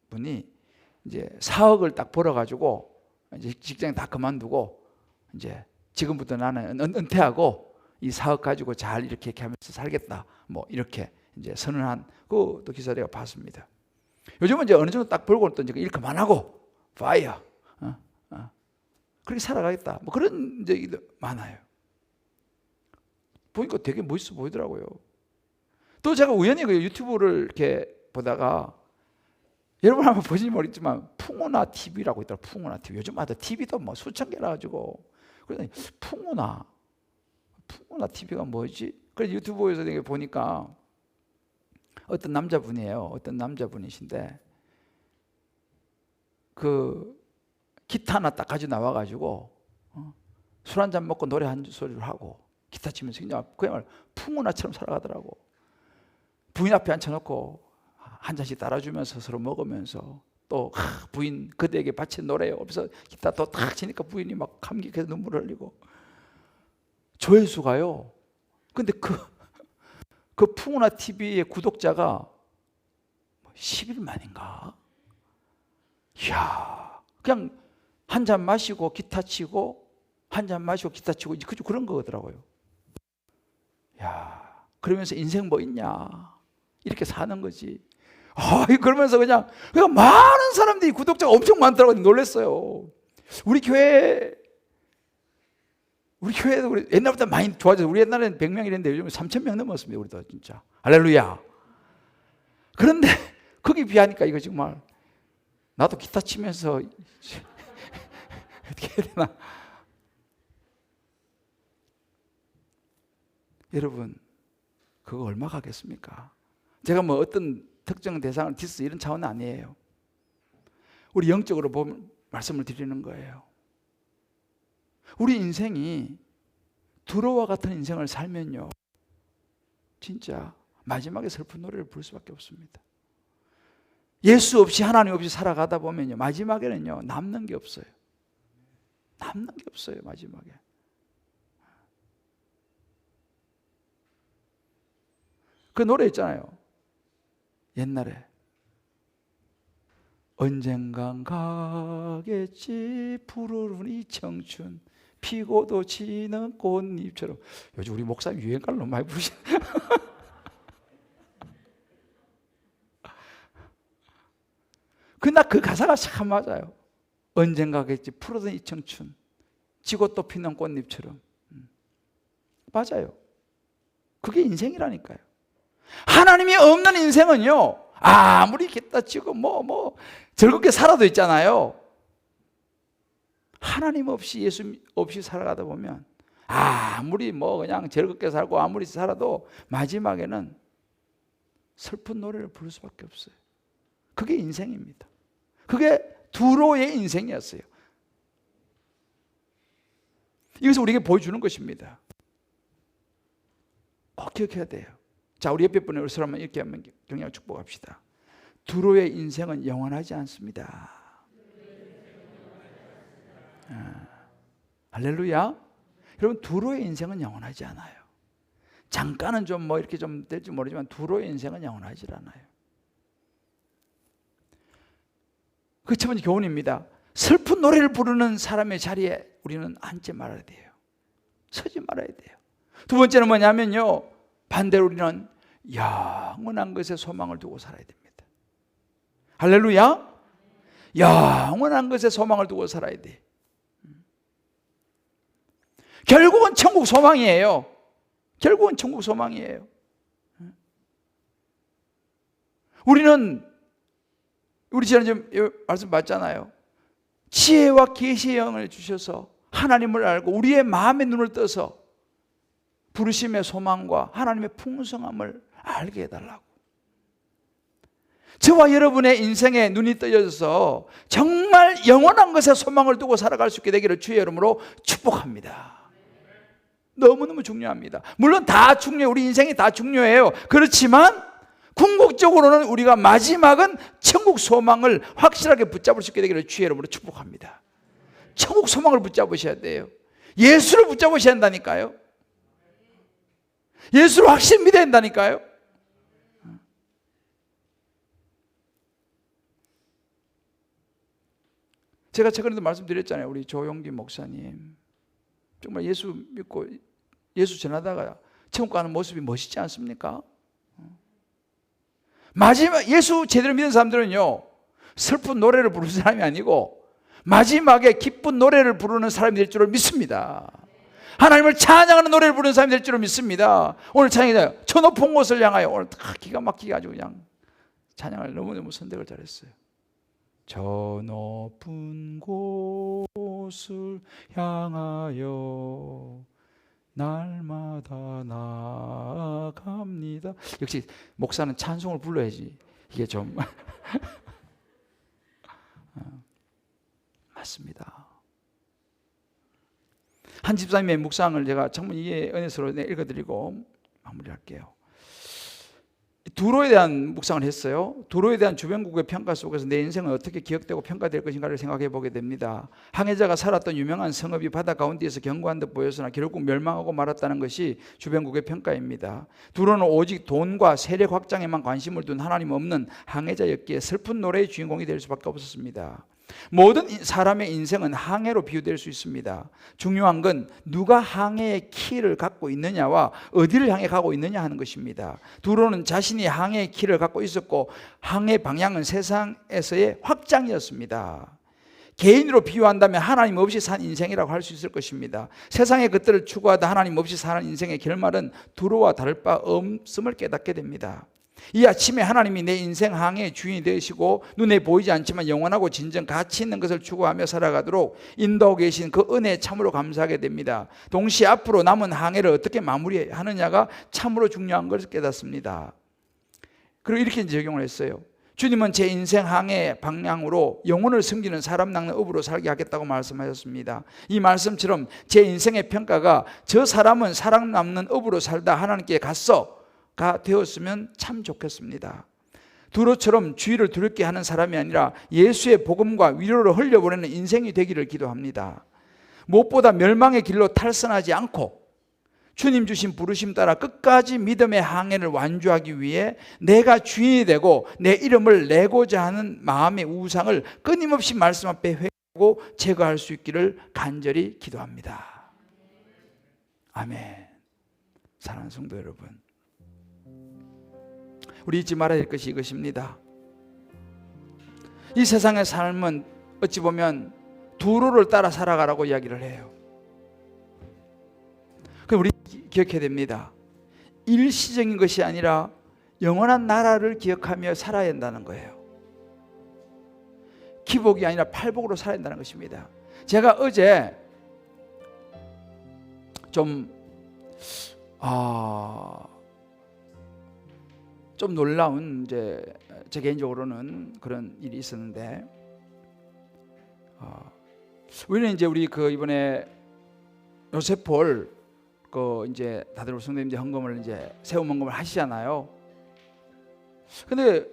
분이 이제 4억을 딱 벌어가지고 이제 직장 다 그만두고 이제 지금부터 나는 은퇴하고 이 4억 가지고 잘 이렇게 하면서 살겠다. 뭐 이렇게 이제 선언한 그 또 기사 내가 봤습니다. 요즘은 이제 어느 정도 딱 벌고 또 이제 일 그만하고 파이어. 그렇게 살아가겠다. 뭐 그런 얘기도 많아요. 보니까 되게 멋있어 보이더라고요. 또 제가 우연히 그 유튜브를 이렇게 보다가 여러분 한번 보시는지 모르겠지만 풍우나 TV라고 있더라고요. 풍우나 TV. 요즘마다 TV도 뭐 수천 개라 가지고 그러더니 풍우나 TV가 뭐지? 그래서 유튜브에서 보니까 어떤 남자분이에요. 어떤 남자분이신데 그 기타 하나 딱 가지고 나와가지고 술 한잔 먹고 노래 한 소리를 하고 기타 치면서 그냥 그야말로 풍우나처럼 살아가더라고. 부인 앞에 앉혀놓고 한 잔씩 따라주면서 서로 먹으면서 또 부인 그대에게 바친 노래요. 그래서 기타 또 탁 치니까 부인이 막 감격해서 눈물을 흘리고 조회수가요. 근데 그 풍우나 TV의 구독자가 11만인가? 이야, 그냥 한 잔 마시고 기타 치고, 한 잔 마시고 기타 치고, 그런 거더라고요. 야, 그러면서 인생 뭐 있냐? 이렇게 사는 거지. 그러면서 그냥 많은 사람들이 구독자가 엄청 많더라고요. 놀랐어요. 우리 교회도 옛날보다 많이 좋아져서, 우리 옛날에는 100명 이랬는데 요즘 3,000명 넘었습니다. 우리도 진짜. 할렐루야. 그런데 거기 비하니까 이거 정말 나도 기타 치면서 어떻게 해야 되나. 여러분, 그거 얼마 가겠습니까? 제가 뭐 어떤 특정 대상을 디스 이런 차원은 아니에요. 우리 영적으로 보면 말씀을 드리는 거예요. 우리 인생이 두로와 같은 인생을 살면요, 진짜 마지막에 슬픈 노래를 부를 수밖에 없습니다. 예수 없이, 하나님 없이 살아가다 보면요, 마지막에는요 남는 게 없어요. 남는 게 없어요. 마지막에. 그 노래 있잖아요. 옛날에 언젠간 가겠지 푸르른 이 청춘, 피고도 지는 꽃잎처럼. 요즘 우리 목사님 유행가를 너무 많이 부르시네. 그 가사가 참 맞아요. 언젠가 가겠지 푸르른 이 청춘, 지고 또 피는 꽃잎처럼. 맞아요. 그게 인생이라니까요. 하나님이 없는 인생은요, 아무리 기타 치고 즐겁게 살아도 있잖아요. 하나님 없이, 예수 없이 살아가다 보면 아무리 그냥 즐겁게 살고 아무리 살아도 마지막에는 슬픈 노래를 부를 수밖에 없어요. 그게 인생입니다. 그게 두로의 인생이었어요. 이것을 우리에게 보여주는 것입니다. 꼭 기억해야 돼요. 자, 우리 옆에 분의 서로 한번 이렇게 한번 경영을 축복합시다. 두로의 인생은 영원하지 않습니다. 할렐루야. 여러분, 두로의 인생은 영원하지 않아요. 잠깐은 좀 이렇게 좀 될지 모르지만 두로의 인생은 영원하지 않아요. 그 첫 번째 교훈입니다. 슬픈 노래를 부르는 사람의 자리에 우리는 앉지 말아야 돼요. 서지 말아야 돼요. 두 번째는 뭐냐면요, 반대로 우리는 영원한 것에 소망을 두고 살아야 됩니다. 할렐루야. 영원한 것에 소망을 두고 살아야 돼. 결국은 천국 소망이에요. 결국은 천국 소망이에요. 우리 지난주에 말씀 봤잖아요. 지혜와 계시의 영을 주셔서 하나님을 알고 우리의 마음의 눈을 떠서 부르심의 소망과 하나님의 풍성함을 알게 해달라고. 저와 여러분의 인생에 눈이 떠져서 정말 영원한 것에 소망을 두고 살아갈 수 있게 되기를 주의 이름으로 축복합니다. 너무너무 중요합니다. 물론 다 중요해요. 우리 인생이 다 중요해요. 그렇지만 궁극적으로는 우리가 마지막은 천국 소망을 확실하게 붙잡을 수 있게 되기를 주의 이름으로 축복합니다. 천국 소망을 붙잡으셔야 돼요. 예수를 붙잡으셔야 한다니까요. 예수를 확실히 믿어야 한다니까요. 제가 최근에도 말씀드렸잖아요. 우리 조용기 목사님 정말 예수 믿고 예수 전하다가 천국 가는 모습이 멋있지 않습니까? 마지막 예수 제대로 믿는 사람들은요, 슬픈 노래를 부르는 사람이 아니고 마지막에 기쁜 노래를 부르는 사람이 될 줄을 믿습니다. 하나님을 찬양하는 노래를 부르는 사람이 될 줄을 믿습니다. 오늘 찬양이다. 저 높은 곳을 향하여, 오늘 다 기가 막히게 아주 그냥 찬양을 너무너무 선택을 잘했어요. 저 높은 곳을 향하여 날마다 나아갑니다. 역시 목사는 찬송을 불러야지 이게 좀 맞습니다. 한 집사님의 묵상을 제가 정말 이해 은혜스러워 읽어드리고 마무리할게요. 두로에 대한 묵상을 했어요. 두로에 대한 주변국의 평가 속에서 내 인생은 어떻게 기억되고 평가될 것인가를 생각해 보게 됩니다. 항해자가 살았던 유명한 성읍이 바다 가운데에서 견고한 듯 보였으나 결국 멸망하고 말았다는 것이 주변국의 평가입니다. 두로는 오직 돈과 세력 확장에만 관심을 둔 하나님 없는 항해자였기에 슬픈 노래의 주인공이 될 수밖에 없었습니다. 모든 사람의 인생은 항해로 비유될 수 있습니다. 중요한 건 누가 항해의 키를 갖고 있느냐와 어디를 향해 가고 있느냐 하는 것입니다. 두로는 자신이 항해의 키를 갖고 있었고 항해 방향은 세상에서의 확장이었습니다. 개인으로 비유한다면 하나님 없이 산 인생이라고 할 수 있을 것입니다. 세상의 것들을 추구하다 하나님 없이 사는 인생의 결말은 두로와 다를 바 없음을 깨닫게 됩니다. 이 아침에 하나님이 내 인생 항해의 주인이 되시고 눈에 보이지 않지만 영원하고 진정 가치 있는 것을 추구하며 살아가도록 인도하고 계신 그 은혜에 참으로 감사하게 됩니다. 동시에 앞으로 남은 항해를 어떻게 마무리하느냐가 참으로 중요한 것을 깨닫습니다. 그리고 이렇게 적용을 했어요. 주님은 제 인생 항해 방향으로 영혼을 숨기는 사람 낚는 업으로 살게 하겠다고 말씀하셨습니다. 이 말씀처럼 제 인생의 평가가 저 사람은 사람 낚는 업으로 살다 하나님께 갔어가 되었으면 참 좋겠습니다. 두로처럼 주위를 두렵게 하는 사람이 아니라 예수의 복음과 위로를 흘려보내는 인생이 되기를 기도합니다. 무엇보다 멸망의 길로 탈선하지 않고 주님 주신 부르심 따라 끝까지 믿음의 항해를 완주하기 위해 내가 주인이 되고 내 이름을 내고자 하는 마음의 우상을 끊임없이 말씀 앞에 회개하고 제거할 수 있기를 간절히 기도합니다. 아멘. 사랑하는 성도 여러분, 우리 잊지 말아야 될 것이 이것입니다. 이 세상의 삶은 어찌 보면 두로를 따라 살아가라고 이야기를 해요. 그럼 우리 기억해야 됩니다. 일시적인 것이 아니라 영원한 나라를 기억하며 살아야 한다는 거예요. 기복이 아니라 팔복으로 살아야 한다는 것입니다. 제가 어제 좀 놀라운 제 개인적으로는 그런 일이 있었는데, 우리는 우리 이번에 요셉폴 이제 다들 우리 성도님들 헌금을 세움 헌금을 하시잖아요. 근데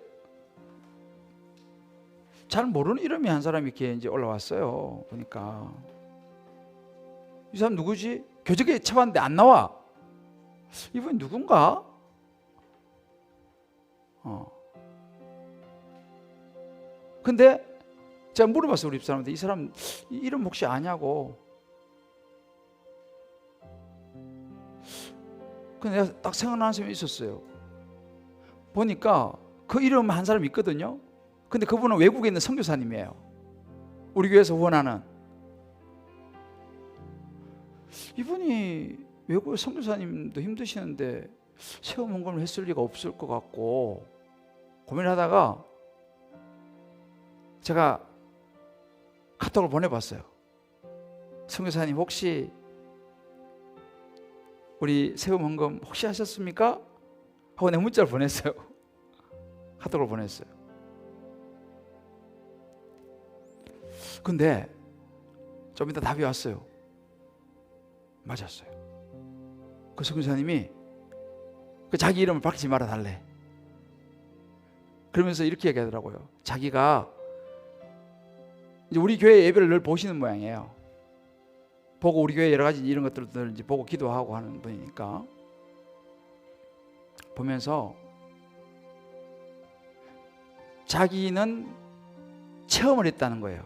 잘 모르는 이름이 한 사람이 이렇게 올라왔어요. 보니까 이 사람 누구지? 교적에 쳐봤는데 안 나와. 이분이 누군가? 근데 제가 물어봤어요, 우리 집사람한테. 이 사람 이름 혹시 아냐고. 근데 내가 딱 생각나는 사람이 있었어요. 보니까 그 이름 한 사람이 있거든요. 근데 그분은 외국에 있는 선교사님이에요. 우리 교회에서 후원하는. 이분이 외국의 선교사님도 힘드시는데 세움 헌금을 했을 리가 없을 것 같고 고민하다가 제가 카톡을 보내봤어요. 선교사님 혹시 우리 세움 헌금 혹시 하셨습니까? 하고 내가 문자를 보냈어요. 카톡을 보냈어요. 근데 좀 이따 답이 왔어요. 맞았어요. 그 선교사님이 자기 이름을 밝히지 말아 달래. 그러면서 이렇게 얘기하더라고요. 자기가 이제 우리 교회 예배를 늘 보시는 모양이에요. 보고 우리 교회 여러 가지 이런 것들을 이제 보고 기도하고 하는 분이니까 보면서 자기는 체험을 했다는 거예요.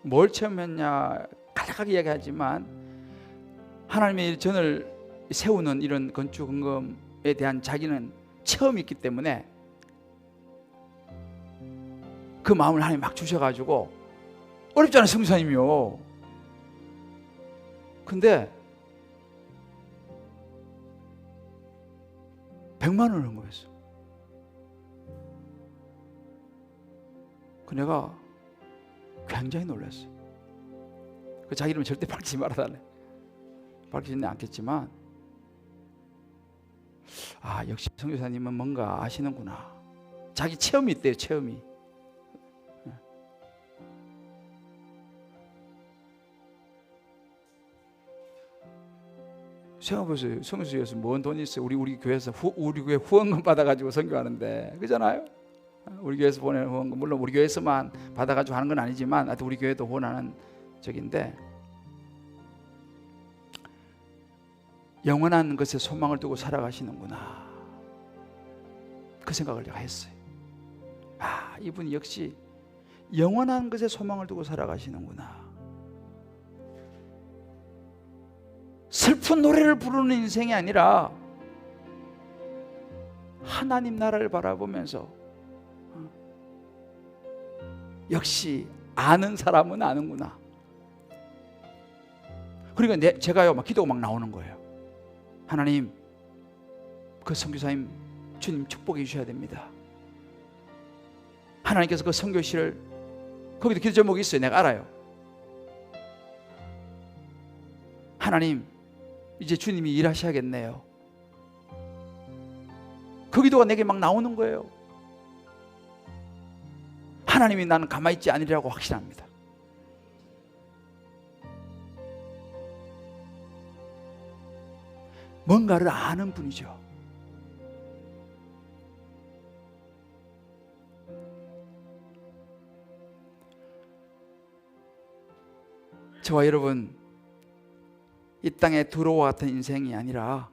뭘 체험했냐 간략하게 이야기하지만 하나님의 전을 세우는 이런 건축 헌금에 대한 자기는 체험이 있기 때문에 그 마음을 하나님 막 주셔가지고 어렵잖아요, 선교사님이요. 근데 100만 원을 헌금했어. 그 내가 굉장히 놀랐어요. 그 자기 이름 절대 밝히지 말아달래. 밝히지는 않겠지만 역시 선교사님은 뭔가 아시는구나. 자기 체험이 있대요. 체험이. 생각해보세요. 성수에서 뭔 돈이 있어요? 우리 교회에서 우리 교회 후원금 받아가지고 선교하는데, 그잖아요. 우리 교회에서 보내는 후원금, 물론 우리 교회에서만 받아가지고 하는 건 아니지만 하여튼 우리 교회도 후원하는 적인데, 영원한 것에 소망을 두고 살아가시는구나, 그 생각을 제가 했어요. 아, 이분 역시 영원한 것에 소망을 두고 살아가시는구나. 슬픈 노래를 부르는 인생이 아니라 하나님 나라를 바라보면서 역시 아는 사람은 아는구나. 그러니까 제가요 막 기도가 막 나오는 거예요. 하나님, 그 선교사님 주님 축복해 주셔야 됩니다. 하나님께서 그 선교실을, 거기도 기도 제목이 있어요. 내가 알아요. 하나님, 이제 주님이 일하셔야겠네요. 그 기도가 내게 막 나오는 거예요. 하나님이 나는 가만히 있지 않으리라고 확신합니다. 뭔가를 아는 분이죠. 저와 여러분, 이 땅에 두로와 같은 인생이 아니라,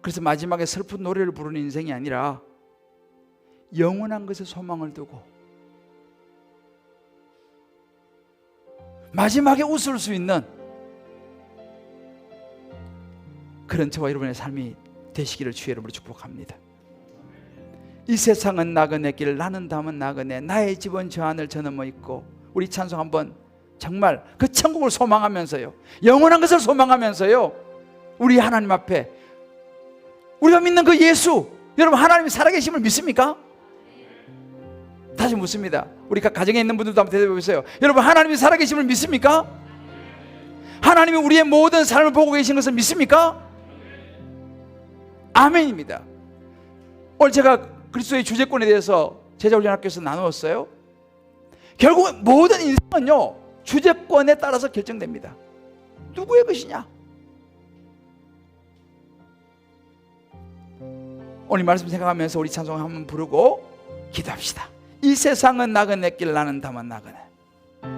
그래서 마지막에 슬픈 노래를 부르는 인생이 아니라 영원한 것에 소망을 두고 마지막에 웃을 수 있는 그런 저와 여러분의 삶이 되시기를 주의 이름으로 축복합니다. 이 세상은 나그네 길, 나는 담은 나그네, 나의 집은 저 하늘 저 너머 있고. 우리 찬송 한번 정말 그 천국을 소망하면서요, 영원한 것을 소망하면서요, 우리 하나님 앞에 우리가 믿는 그 예수, 여러분 하나님이 살아계심을 믿습니까? 다시 묻습니다. 우리 가정에 있는 분들도 한번 대답해 보세요. 여러분 하나님이 살아계심을 믿습니까? 하나님이 우리의 모든 삶을 보고 계신 것을 믿습니까? 아멘입니다. 오늘 제가 그리스도의 주제권에 대해서 제자훈련학교에서 나누었어요. 결국 모든 인생은요 주제권에 따라서 결정됩니다. 누구의 것이냐? 오늘 말씀 생각하면서 우리 찬송 한번 부르고 기도합시다. 이 세상은 나그네 길, 나는 다만 나그네.